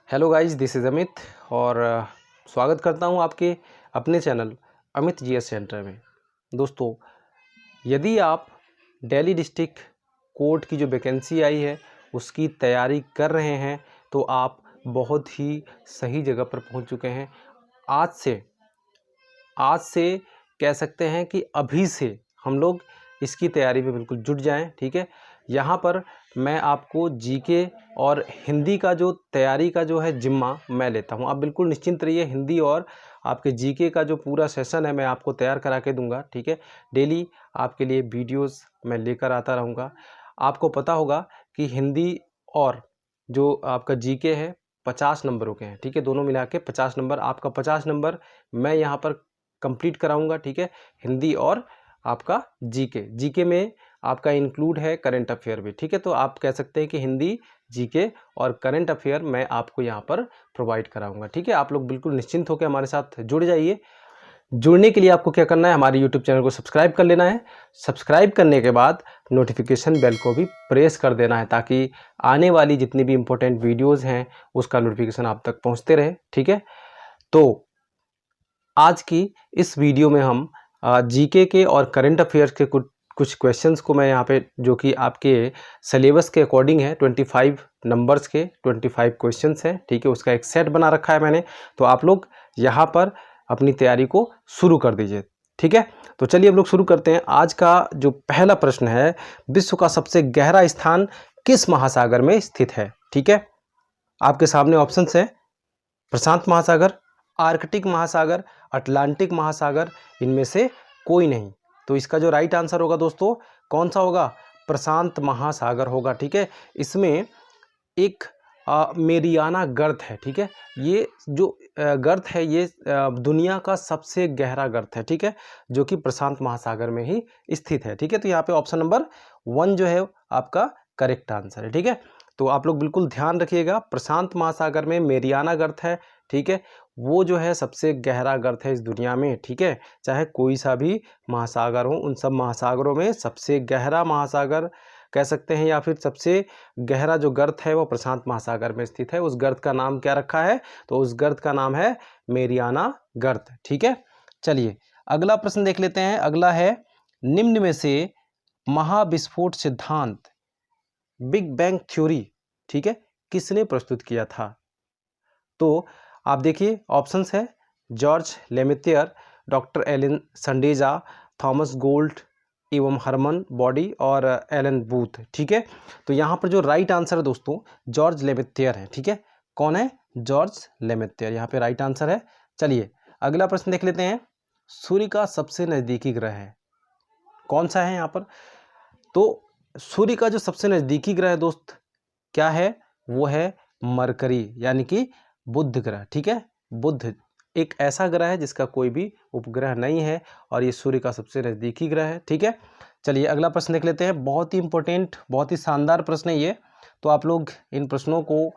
Hello guys, this is Amit और स्वागत करता हूं आपके अपने चैनल अमित जीएस सेंटर में। दोस्तों, यदि आप दिल्ली डिस्ट्रिक्ट कोर्ट की जो वैकेंसी आई है उसकी तैयारी कर रहे हैं तो आप बहुत ही सही जगह पर पहुंच चुके हैं। आज से कह सकते हैं कि अभी से हम लोग इसकी तैयारी में बिल्कुल जुट जाएं। ठीक है, यहाँ पर मैं आपको जीके और हिंदी का जो तैयारी का जो है जिम्मा मैं लेता हूँ। आप बिल्कुल निश्चिंत रहिए, हिंदी और आपके जीके का जो पूरा सेशन है मैं आपको तैयार करा के दूंगा। ठीक है, डेली आपके लिए वीडियोस मैं लेकर आता रहूँगा। आपको पता होगा कि हिंदी और जो आपका जीके है 50 नंबरों के हैं। ठीक है, दोनों मिला के 50 नंबर, आपका 50 नंबर मैं यहाँ पर कंप्लीट कराऊंगा। ठीक है, हिंदी और आपका जीके में आपका इंक्लूड है करंट अफेयर भी। ठीक है, तो आप कह सकते हैं कि हिंदी, जीके और करंट अफेयर मैं आपको यहाँ पर प्रोवाइड कराऊंगा। ठीक है, आप लोग बिल्कुल निश्चिंत होकर हमारे साथ जुड़ जाइए। जुड़ने के लिए आपको क्या करना है, हमारे यूट्यूब चैनल को सब्सक्राइब कर लेना है। सब्सक्राइब करने के बाद नोटिफिकेशन बेल को भी प्रेस कर देना है ताकि आने वाली जितनी भी इंपॉर्टेंट वीडियोस हैं उसका नोटिफिकेशन आप तक पहुंचते रहे। ठीक है, तो आज की इस वीडियो में हम जीके के और करंट अफेयर्स के कुछ क्वेश्चंस को मैं यहाँ पे, जो कि आपके सिलेबस के अकॉर्डिंग है, 25 नंबर्स के 25 क्वेश्चंस हैं। ठीक है, उसका एक सेट बना रखा है मैंने, तो आप लोग यहाँ पर अपनी तैयारी को शुरू कर दीजिए। ठीक है, तो चलिए हम लोग शुरू करते हैं। आज का जो पहला प्रश्न है, विश्व का सबसे गहरा स्थान किस महासागर में स्थित है? ठीक है, आपके सामने ऑप्शंस हैं, प्रशांत महासागर, आर्कटिक महासागर, अटलांटिक महासागर, इनमें से कोई नहीं। तो इसका जो राइट आंसर होगा दोस्तों, कौन सा होगा? प्रशांत महासागर होगा। ठीक है, इसमें एक मेरियाना गर्त है। ठीक है, ये जो गर्त है ये दुनिया का सबसे गहरा गर्त है। ठीक है, जो कि प्रशांत महासागर में ही स्थित है। ठीक है, तो यहाँ पे ऑप्शन नंबर 1 जो है आपका करेक्ट आंसर है। ठीक है, तो आप लोग बिल्कुल ध्यान रखिएगा, प्रशांत महासागर में मेरियाना गर्त है। ठीक है, वो जो है सबसे गहरा गर्त है इस दुनिया में। ठीक है, चाहे कोई सा भी महासागर हो, उन सब महासागरों में सबसे गहरा महासागर कह सकते हैं या फिर सबसे गहरा जो गर्त है वो प्रशांत महासागर में स्थित है। उस गर्त का नाम क्या रखा है? तो उस गर्त का नाम है मेरियाना गर्त। ठीक है, चलिए अगला प्रश्न देख लेते हैं। अगला है, निम्न में से महाविस्फोट सिद्धांत, बिग बैंग थ्योरी, ठीक है, किसने प्रस्तुत किया था? तो आप देखिए ऑप्शंस है, George Lemaitre, doctor Alan Sandage, Thomas Gold एवं हरमन बॉडी और एलन बूथ। ठीक है, तो यहाँ पर जो राइट आंसर है दोस्तों, जॉर्ज लेमेथियर है। ठीक है, कौन है? जॉर्ज लेमेथियर, यहाँ पे राइट आंसर है। चलिए अगला प्रश्न देख लेते हैं। सूर्य का सबसे नज़दीकी ग्रह है, कौन सा है यहाँ पर? तो सूर्य का जो सबसे नज़दीकी ग्रह है दोस्त, क्या है? वो है मरकरी, यानी कि बुध ग्रह। ठीक है, बुध एक ऐसा ग्रह है जिसका कोई भी उपग्रह नहीं है और ये सूर्य का सबसे नज़दीकी ग्रह है। ठीक है, चलिए अगला प्रश्न देख लेते हैं। बहुत ही इंपॉर्टेंट, बहुत ही शानदार प्रश्न है ये, तो आप लोग इन प्रश्नों को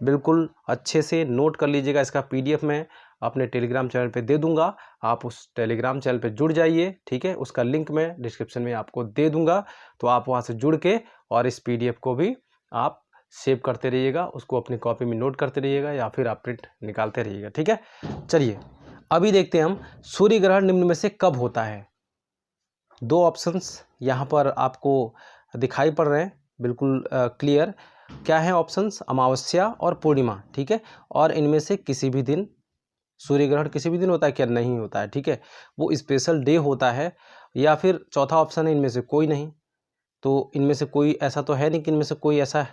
बिल्कुल अच्छे से नोट कर लीजिएगा। इसका PDF मैं अपने टेलीग्राम चैनल पे दे दूंगा, आप उस टेलीग्राम चैनल पे जुड़ जाइए। ठीक है, उसका लिंक मैं डिस्क्रिप्शन में आपको दे दूंगा, तो आप वहाँ से जुड़ के और इस PDF को भी आप सेव करते रहिएगा, उसको अपनी कॉपी में नोट करते रहिएगा या फिर आप प्रिंट निकालते रहिएगा। ठीक है, चलिए अभी देखते हैं हम, सूर्य ग्रहण निम्न में से कब होता है? दो ऑप्शंस यहाँ पर आपको दिखाई पड़ रहे हैं, बिल्कुल क्लियर। क्या है ऑप्शंस? अमावस्या और पूर्णिमा। ठीक है, और इनमें से किसी भी दिन सूर्य ग्रहण किसी भी दिन होता है क्या? नहीं होता है। ठीक है, वो स्पेशल डे होता है। या फिर चौथा ऑप्शन है, इनमें से कोई नहीं। तो इनमें से कोई ऐसा तो है नहीं कि इनमें से कोई ऐसा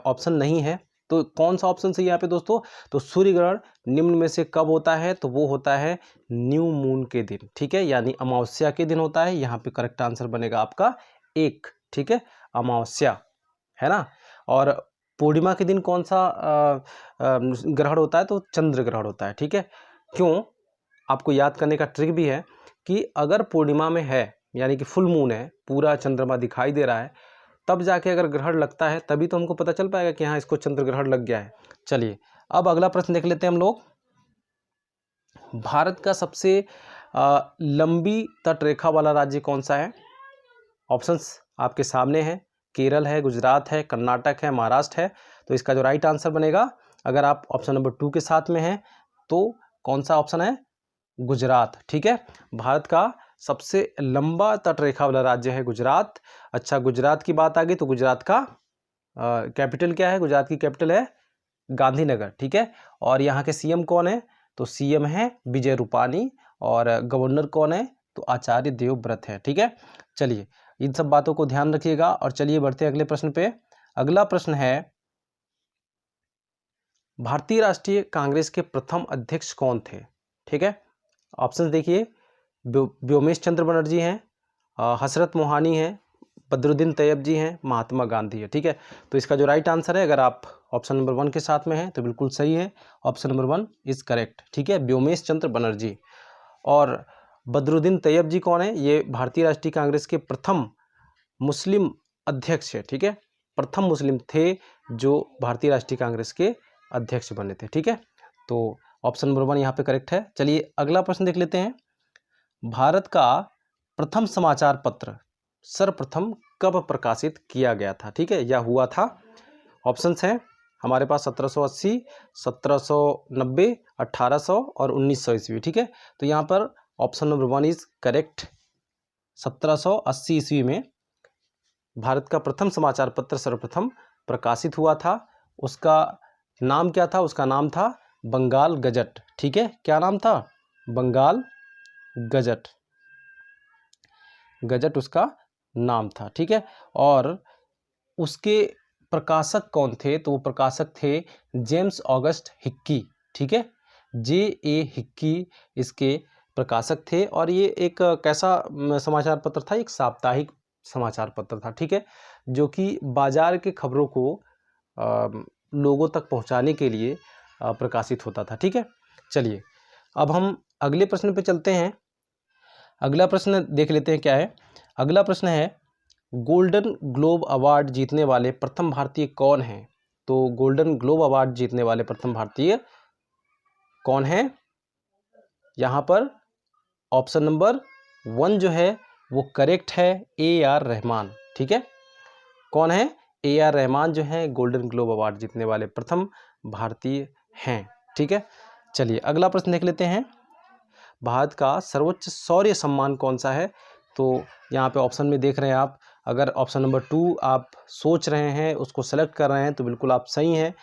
ऑप्शन नहीं है। तो कौन सा ऑप्शन सही है यहाँ पे दोस्तों? तो सूर्य ग्रहण निम्न में से कब होता है? तो वो होता है न्यू मून के दिन। ठीक है, यानी अमावस्या के दिन होता है। यहाँ पे करेक्ट आंसर बनेगा आपका 1। ठीक है, अमावस्या है ना। और पूर्णिमा के दिन कौन सा ग्रहण होता है? तो चंद्र ग्रहण होता है। ठीक है, क्यों? आपको याद करने का ट्रिक भी है कि अगर पूर्णिमा में है, यानी कि फुल मून है, पूरा चंद्रमा दिखाई दे रहा है, तब जाके अगर ग्रहण लगता है तभी तो हमको पता चल पाएगा कि हाँ इसको चंद्र ग्रहण लग गया है। चलिए अब अगला प्रश्न देख लेते हैं हम लोग। भारत का सबसे लंबी तटरेखा वाला राज्य कौन सा है? ऑप्शंस आपके सामने है, केरल है, गुजरात है, कर्नाटक है, महाराष्ट्र है। तो इसका जो राइट आंसर बनेगा अगर आप ऑप्शन नंबर 2 के साथ में हैं तो कौन सा ऑप्शन है? गुजरात। ठीक है, भारत का सबसे लंबा तटरेखा वाला राज्य है गुजरात। अच्छा, गुजरात की बात आ गई तो गुजरात का कैपिटल क्या है? गुजरात की कैपिटल है गांधीनगर। ठीक है, और यहाँ के सीएम कौन है? तो सीएम है विजय रूपानी, और गवर्नर कौन है? तो आचार्य देवव्रत है। ठीक है, चलिए इन सब बातों को ध्यान रखिएगा और चलिए बढ़ते हैं अगले प्रश्न पे। अगला प्रश्न है, भारतीय राष्ट्रीय कांग्रेस के प्रथम अध्यक्ष कौन थे? ठीक है, ऑप्शन देखिए, व्योमेश चंद्र बनर्जी हैं, हसरत मोहानी हैं, बदरुद्दीन तैयब जी हैं, महात्मा गांधी है। ठीक है, तो इसका जो राइट आंसर है, अगर आप ऑप्शन नंबर 1 के साथ में हैं तो बिल्कुल सही है, ऑप्शन नंबर 1 इज करेक्ट। ठीक है, व्योमेश चंद्र बनर्जी। और बदरुद्दीन तैयब जी कौन है? ये भारतीय राष्ट्रीय कांग्रेस के प्रथम मुस्लिम अध्यक्ष है। ठीक है, प्रथम मुस्लिम थे जो भारतीय राष्ट्रीय कांग्रेस के अध्यक्ष बने थे। ठीक है, तो ऑप्शन नंबर 1 यहाँ पे करेक्ट है। चलिए अगला प्रश्न देख लेते हैं। भारत का प्रथम समाचार पत्र सर्वप्रथम कब प्रकाशित किया गया था? ठीक है, या हुआ था? ऑप्शंस हैं हमारे पास 1780, 1790, 1800 और 1900 ईस्वी। ठीक है, तो यहाँ पर ऑप्शन नंबर 1 इज करेक्ट। 1780 ईस्वी में भारत का प्रथम समाचार पत्र सर्वप्रथम प्रकाशित हुआ था। उसका नाम क्या था? उसका नाम था बंगाल गजट। ठीक है, क्या नाम था? बंगाल गजट, गजट उसका नाम था। ठीक है, और उसके प्रकाशक कौन थे? तो वो प्रकाशक थे जेम्स ऑगस्ट हिक्की। ठीक है, J.A. हिक्की इसके प्रकाशक थे, और ये एक कैसा समाचार पत्र था? एक साप्ताहिक समाचार पत्र था। ठीक है, जो कि बाजार के खबरों को लोगों तक पहुंचाने के लिए प्रकाशित होता था। ठीक है, चलिए अब हम अगले प्रश्न पे चलते हैं। अगला प्रश्न देख लेते हैं क्या है। अगला प्रश्न है, गोल्डन ग्लोब अवार्ड जीतने वाले प्रथम भारतीय कौन हैं? तो गोल्डन ग्लोब अवार्ड जीतने वाले प्रथम भारतीय कौन हैं? यहाँ पर ऑप्शन नंबर 1 जो है वो करेक्ट है, A.R. रहमान। ठीक है, कौन है? A.R. रहमान जो है गोल्डन ग्लोब अवार्ड जीतने वाले प्रथम भारतीय हैं। ठीक है, चलिए अगला प्रश्न देख लेते हैं। भारत का सर्वोच्च शौर्य सम्मान कौन सा है? तो यहाँ पे ऑप्शन में देख रहे हैं आप, अगर ऑप्शन नंबर 2 आप सोच रहे हैं, उसको सेलेक्ट कर रहे हैं, तो बिल्कुल आप सही हैं,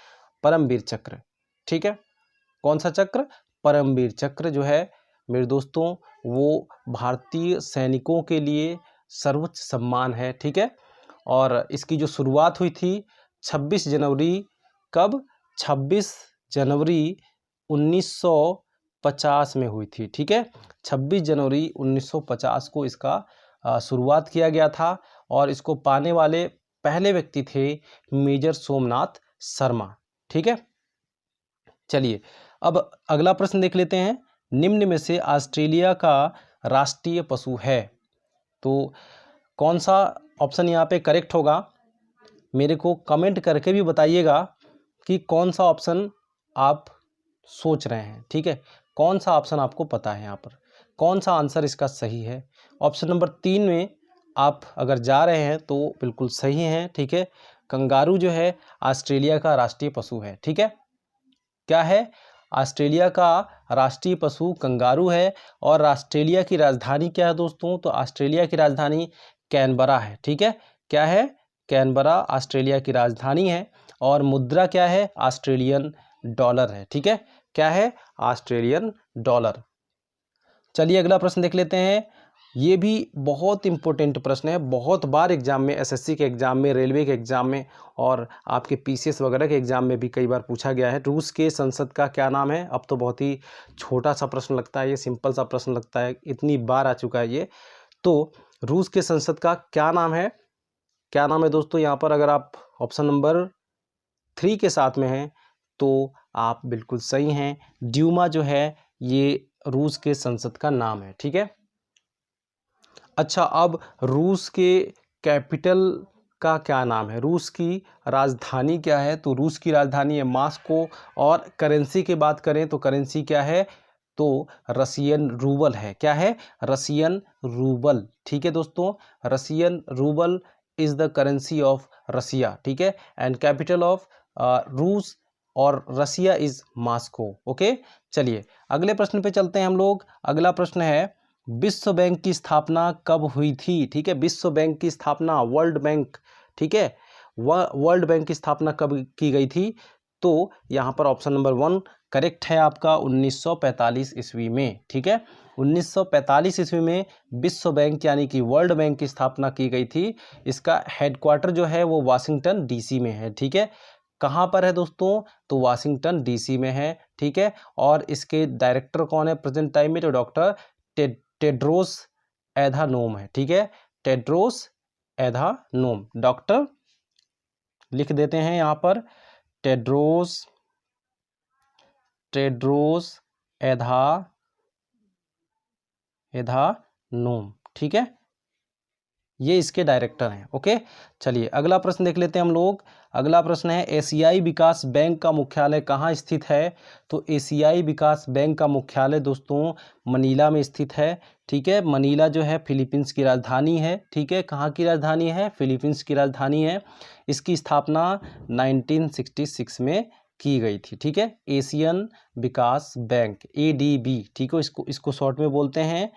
परमवीर चक्र। ठीक है, कौन सा चक्र? परमवीर चक्र जो है मेरे दोस्तों वो भारतीय सैनिकों के लिए सर्वोच्च सम्मान है। ठीक है, और इसकी जो शुरुआत हुई थी 26 जनवरी, कब? 26 जनवरी 1950 में हुई थी। ठीक है, 26 जनवरी 1950 को इसका शुरुआत किया गया था, और इसको पाने वाले पहले व्यक्ति थे मेजर सोमनाथ शर्मा। ठीक है, चलिए अब अगला प्रश्न देख लेते हैं। निम्न में से ऑस्ट्रेलिया का राष्ट्रीय पशु है? तो कौन सा ऑप्शन यहाँ पे करेक्ट होगा? मेरे को कमेंट करके भी बताइएगा कि कौन सा ऑप्शन आप सोच रहे हैं। ठीक है, कौन सा ऑप्शन आपको पता है, यहाँ पर कौन सा आंसर इसका सही है? ऑप्शन नंबर 3 में आप अगर जा रहे हैं तो बिल्कुल सही हैं। ठीक है, कंगारू जो है ऑस्ट्रेलिया का राष्ट्रीय पशु है। ठीक है, क्या है? ऑस्ट्रेलिया का राष्ट्रीय पशु कंगारू है। और ऑस्ट्रेलिया की राजधानी क्या है दोस्तों? तो ऑस्ट्रेलिया की राजधानी कैनबरा है। ठीक है, क्या है? कैनबरा ऑस्ट्रेलिया की राजधानी है, और मुद्रा क्या है? ऑस्ट्रेलियन डॉलर है। ठीक है, क्या है? Australian dollar. चलिए अगला प्रश्न देख लेते हैं। ये भी बहुत इंपॉर्टेंट प्रश्न है, बहुत बार एग्जाम में, एसएससी के एग्जाम में, रेलवे के एग्जाम में, और आपके पीसीएस वगैरह के एग्जाम में भी कई बार पूछा गया है। रूस के संसद का क्या नाम है? अब तो बहुत ही छोटा सा प्रश्न लगता है, ये सिंपल सा प्रश्न लगता है, इतनी बार आ चुका है ये। तो रूस के संसद का क्या नाम है? क्या नाम है दोस्तों? यहाँ पर अगर आप ऑप्शन नंबर 3 के साथ में हैं तो आप बिल्कुल सही हैं, ड्यूमा जो है ये रूस के संसद का नाम है। ठीक है, अच्छा अब रूस के कैपिटल का क्या नाम है? रूस की राजधानी क्या है? तो रूस की राजधानी है मॉस्को। और करेंसी की बात करें तो करेंसी क्या है? तो रशियन रूबल है। क्या है? Russian rouble. ठीक है दोस्तों, Russian rouble is the currency of Russia. ठीक है, एंड कैपिटल ऑफ रूस और रसिया इज मॉस्को। ओके, चलिए अगले प्रश्न पे चलते हैं हम लोग। अगला प्रश्न है विश्व बैंक की स्थापना कब हुई थी? ठीक है, विश्व बैंक की स्थापना, वर्ल्ड बैंक, ठीक है, वर्ल्ड बैंक की स्थापना कब की गई थी? तो यहाँ पर ऑप्शन नंबर 1 करेक्ट है आपका, 1945 ईस्वी में। ठीक है, 1945 ईस्वी में विश्व बैंक यानी कि वर्ल्ड बैंक की स्थापना की गई थी। इसका हेडक्वार्टर जो है वो वाशिंगटन डीसी में है। ठीक है, कहाँ पर है दोस्तों? तो वाशिंगटन डीसी में है। ठीक है, और इसके डायरेक्टर कौन है प्रेजेंट टाइम में? तो डॉक्टर टेड्रोस एधानोम है। ठीक है, टेड्रोस एधानोम, डॉक्टर लिख देते हैं यहाँ पर, टेड्रोस एधानोम। ठीक है, ये इसके डायरेक्टर हैं। ओके, चलिए अगला प्रश्न देख लेते हैं हम लोग। अगला प्रश्न है एशियाई विकास बैंक का मुख्यालय कहाँ स्थित है? तो एशियाई विकास बैंक का मुख्यालय दोस्तों मनीला में स्थित है। ठीक है, मनीला जो है फिलीपींस की राजधानी है। ठीक है, कहाँ की राजधानी है? फिलीपींस की राजधानी है। इसकी स्थापना 1966 में की गई थी। ठीक है, एशियन विकास बैंक, ADB। ठीक है, इसको शॉर्ट में बोलते हैं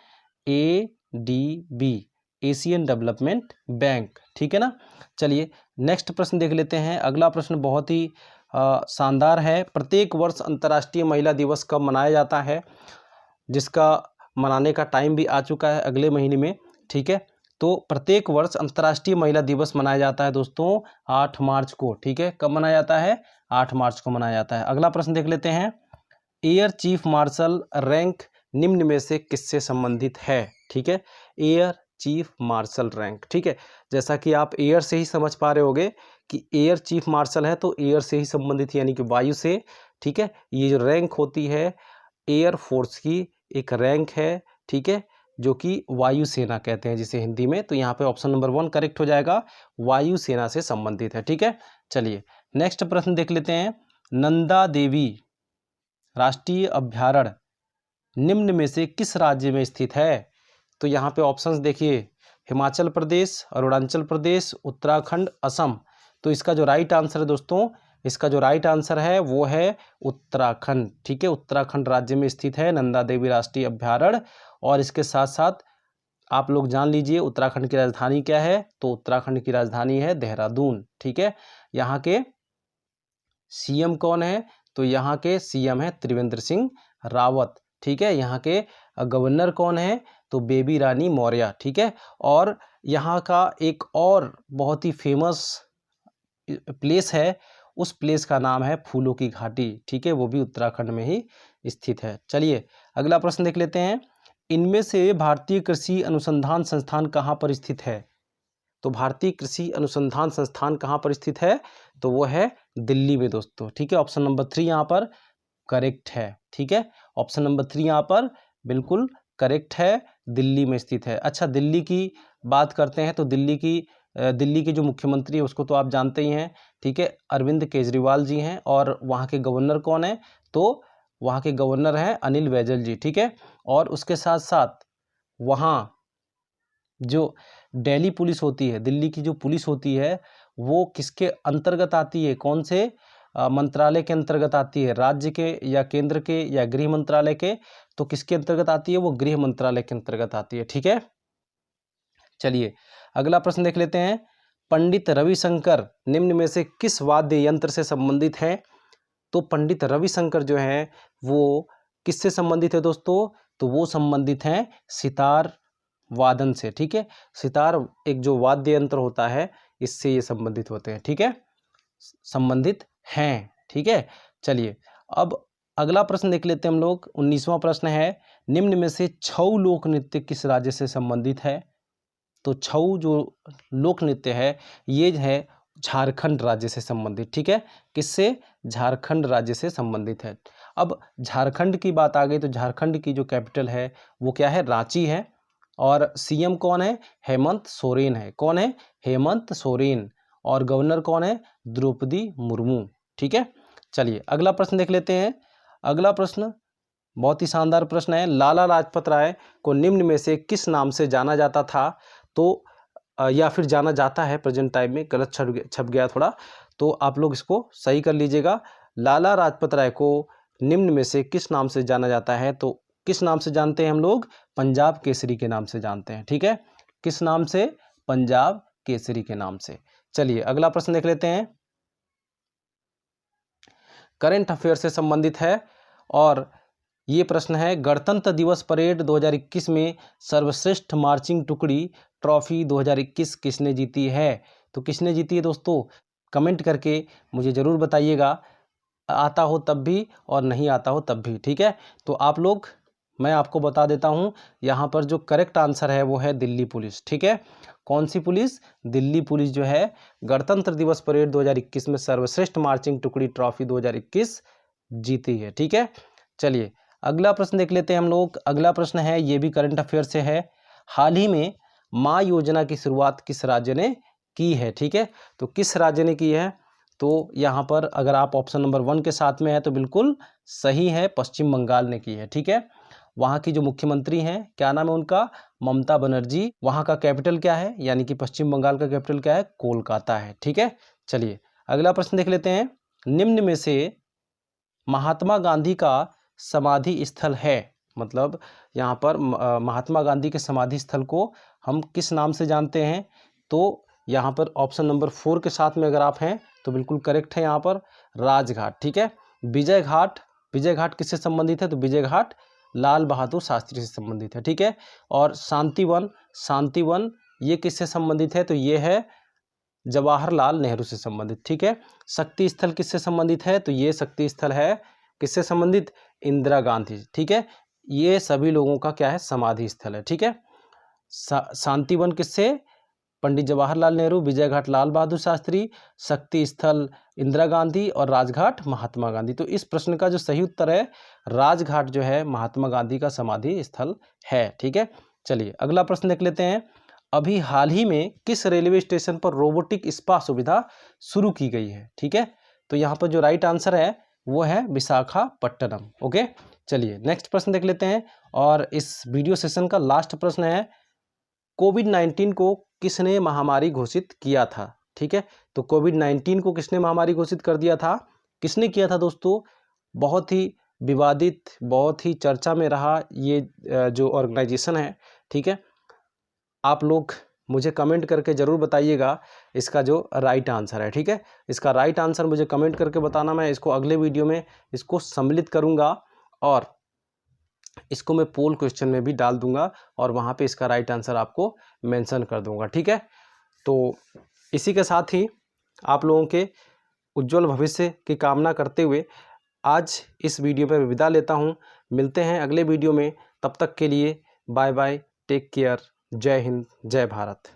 ADB, एशियन डेवलपमेंट बैंक। ठीक है ना। चलिए नेक्स्ट प्रश्न देख लेते हैं। अगला प्रश्न बहुत ही शानदार है। प्रत्येक वर्ष अंतर्राष्ट्रीय महिला दिवस कब मनाया जाता है? जिसका मनाने का टाइम भी आ चुका है अगले महीने में। ठीक है, तो प्रत्येक वर्ष अंतर्राष्ट्रीय महिला दिवस मनाया जाता है दोस्तों 8 मार्च को। ठीक है, कब मनाया जाता है? 8 मार्च को मनाया जाता है। अगला प्रश्न देख लेते हैं। एयर चीफ मार्शल रैंक निम्न में से किससे संबंधित है? ठीक है, एयर चीफ मार्शल रैंक। ठीक है, जैसा कि आप एयर से ही समझ पा रहे होगे कि एयर चीफ मार्शल है तो एयर से ही संबंधित यानी कि वायु से। ठीक है, ये जो रैंक होती है एयर फोर्स की एक रैंक है। ठीक है, जो कि वायु सेना कहते हैं जिसे हिंदी में। तो यहाँ पे ऑप्शन नंबर 1 करेक्ट हो जाएगा, वायु सेना से संबंधित है। ठीक है, चलिए नेक्स्ट प्रश्न देख लेते हैं। नंदा देवी राष्ट्रीय अभ्यारण्य निम्न में से किस राज्य में स्थित है? तो यहाँ पे ऑप्शंस देखिए, हिमाचल प्रदेश, अरुणाचल प्रदेश, उत्तराखंड, असम। तो इसका जो राइट आंसर है दोस्तों, इसका जो राइट आंसर है वो है उत्तराखंड। ठीक है, उत्तराखंड राज्य में स्थित है नंदा देवी राष्ट्रीय अभ्यारण्य। और इसके साथ साथ आप लोग जान लीजिए उत्तराखंड की राजधानी क्या है? तो उत्तराखंड की राजधानी है देहरादून। ठीक है, यहाँ के CM कौन है? तो यहाँ के CM है त्रिवेंद्र सिंह रावत। ठीक है, यहाँ के गवर्नर कौन है? तो बेबी रानी मौर्य। ठीक है, और यहाँ का एक और बहुत ही फेमस प्लेस है, उस प्लेस का नाम है फूलों की घाटी। ठीक है, वो भी उत्तराखंड में ही स्थित है। चलिए अगला प्रश्न देख लेते हैं। इनमें से भारतीय कृषि अनुसंधान संस्थान कहाँ पर स्थित है? तो भारतीय कृषि अनुसंधान संस्थान कहाँ पर स्थित है? तो वो है दिल्ली में दोस्तों। ठीक है, ऑप्शन नंबर 3 यहाँ पर करेक्ट है। ठीक है, ऑप्शन नंबर 3 यहाँ पर बिल्कुल करेक्ट है, दिल्ली में स्थित है। अच्छा, दिल्ली की बात करते हैं तो दिल्ली के जो मुख्यमंत्री है उसको तो आप जानते ही हैं। ठीक है, अरविंद केजरीवाल जी हैं। और वहाँ के गवर्नर कौन है? तो वहाँ के गवर्नर हैं अनिल बैजल जी। ठीक है, और उसके साथ साथ वहाँ जो दिल्ली पुलिस होती है, दिल्ली की जो पुलिस होती है वो किसके अंतर्गत आती है? कौन से मंत्रालय के अंतर्गत आती है? राज्य के या केंद्र के या गृह मंत्रालय के? तो किसके अंतर्गत आती है? वो गृह मंत्रालय के अंतर्गत आती है। ठीक है, चलिए अगला प्रश्न देख लेते हैं। पंडित रविशंकर निम्न में से किस वाद्य यंत्र से संबंधित हैं? तो पंडित रविशंकर जो है वो किससे संबंधित है दोस्तों? तो वो संबंधित हैं सितार वादन से। ठीक है, सितार एक जो वाद्य यंत्र होता है इससे ये संबंधित होते हैं। ठीक है, संबंधित हैं। ठीक है, चलिए अब अगला प्रश्न देख लेते हैं हम लोग। 19वां प्रश्न है। निम्न में से छऊ लोक नृत्य किस राज्य से संबंधित है? तो छऊ जो लोक नृत्य है ये है झारखंड राज्य से संबंधित। ठीक है, किससे? झारखंड राज्य से संबंधित है। अब झारखंड की बात आ गई तो झारखंड की जो कैपिटल है वो क्या है? रांची है। और CM कौन है? हेमंत सोरेन है। कौन है? हेमंत सोरेन। और गवर्नर कौन है? द्रौपदी मुर्मू। ठीक है, चलिए अगला प्रश्न देख लेते हैं। अगला प्रश्न बहुत ही शानदार प्रश्न है। लाला लाजपत राय को निम्न में से किस नाम से जाना जाता था? तो या फिर जाना जाता है प्रेजेंट टाइम में, गलत छप गया थोड़ा, तो आप लोग इसको सही कर लीजिएगा। लाला लाजपत राय को निम्न में से किस नाम से जाना जाता है? तो किस नाम से जानते हैं हम लोग? पंजाब केसरी के नाम से जानते हैं। ठीक है, किस नाम से? पंजाब केसरी के नाम से। चलिए अगला प्रश्न देख लेते हैं, करंट अफेयर से संबंधित है और ये प्रश्न है, गणतंत्र दिवस परेड 2021 में सर्वश्रेष्ठ मार्चिंग टुकड़ी ट्रॉफी 2021 किसने जीती है? तो किसने जीती है दोस्तों? कमेंट करके मुझे ज़रूर बताइएगा, आता हो तब भी और नहीं आता हो तब भी। ठीक है, तो आप लोग, मैं आपको बता देता हूँ, यहाँ पर जो करेक्ट आंसर है वो है दिल्ली पुलिस। ठीक है, कौन सी पुलिस? दिल्ली पुलिस जो है गणतंत्र दिवस परेड 2021 में सर्वश्रेष्ठ मार्चिंग टुकड़ी ट्रॉफी 2021 जीती है। ठीक है, चलिए अगला प्रश्न देख लेते हैं हम लोग। अगला प्रश्न है, ये भी करंट अफेयर से है, हाल ही में माँ योजना की शुरुआत किस राज्य ने की है? ठीक है, तो किस राज्य ने की है? तो यहाँ पर अगर आप ऑप्शन नंबर 1 के साथ में है तो बिल्कुल सही है, पश्चिम बंगाल ने की है। ठीक है, वहाँ की जो मुख्यमंत्री हैं, क्या नाम है उनका? ममता बनर्जी। वहाँ का कैपिटल क्या है? यानी कि पश्चिम बंगाल का कैपिटल क्या है? कोलकाता है। ठीक है, चलिए अगला प्रश्न देख लेते हैं, निम्न में से महात्मा गांधी का समाधि स्थल है, मतलब यहाँ पर महात्मा गांधी के समाधि स्थल को हम किस नाम से जानते हैं? तो यहाँ पर ऑप्शन नंबर 4 के साथ में अगर आप हैं तो बिल्कुल करेक्ट है, यहाँ पर राजघाट। ठीक है, विजय घाट, विजय घाट किससे संबंधित है? तो विजय घाट लाल बहादुर शास्त्री से संबंधित है। ठीक है, और शांतिवन, शांतिवन ये किससे संबंधित है? तो ये है जवाहरलाल नेहरू से संबंधित। ठीक है, शक्ति स्थल किससे संबंधित है? तो ये शक्ति स्थल है किससे संबंधित? इंदिरा गांधी। ठीक है, ये सभी लोगों का क्या है? समाधि स्थल है। ठीक है, शांतिवन किससे? पंडित जवाहरलाल नेहरू, विजय घाट लाल बहादुर शास्त्री, शक्ति स्थल इंदिरा गांधी और राजघाट महात्मा गांधी। तो इस प्रश्न का जो सही उत्तर है, राजघाट जो है महात्मा गांधी का समाधि स्थल है। ठीक है, चलिए अगला प्रश्न देख लेते हैं, अभी हाल ही में किस रेलवे स्टेशन पर रोबोटिक स्पा सुविधा शुरू की गई है? ठीक है, तो यहाँ पर जो राइट आंसर है वो है विशाखापट्टनम। ओके, चलिए नेक्स्ट प्रश्न देख लेते हैं और इस वीडियो सेशन का लास्ट प्रश्न है, कोविड-19 को किसने महामारी घोषित किया था? ठीक है, तो कोविड-19 को किसने महामारी घोषित कर दिया था? किसने किया था दोस्तों? बहुत ही विवादित, बहुत ही चर्चा में रहा ये जो ऑर्गेनाइजेशन है। ठीक है, आप लोग मुझे कमेंट करके ज़रूर बताइएगा इसका जो राइट आंसर है। ठीक है, इसका राइट आंसर मुझे कमेंट करके बताना, मैं इसको अगले वीडियो में इसको सम्मिलित करूँगा और इसको मैं पोल क्वेश्चन में भी डाल दूंगा और वहाँ पे इसका राइट आंसर आपको मेंशन कर दूंगा। ठीक है, तो इसी के साथ ही आप लोगों के उज्जवल भविष्य की कामना करते हुए आज इस वीडियो में विदा लेता हूँ। मिलते हैं अगले वीडियो में, तब तक के लिए बाय बाय, टेक केयर, जय हिंद, जय भारत।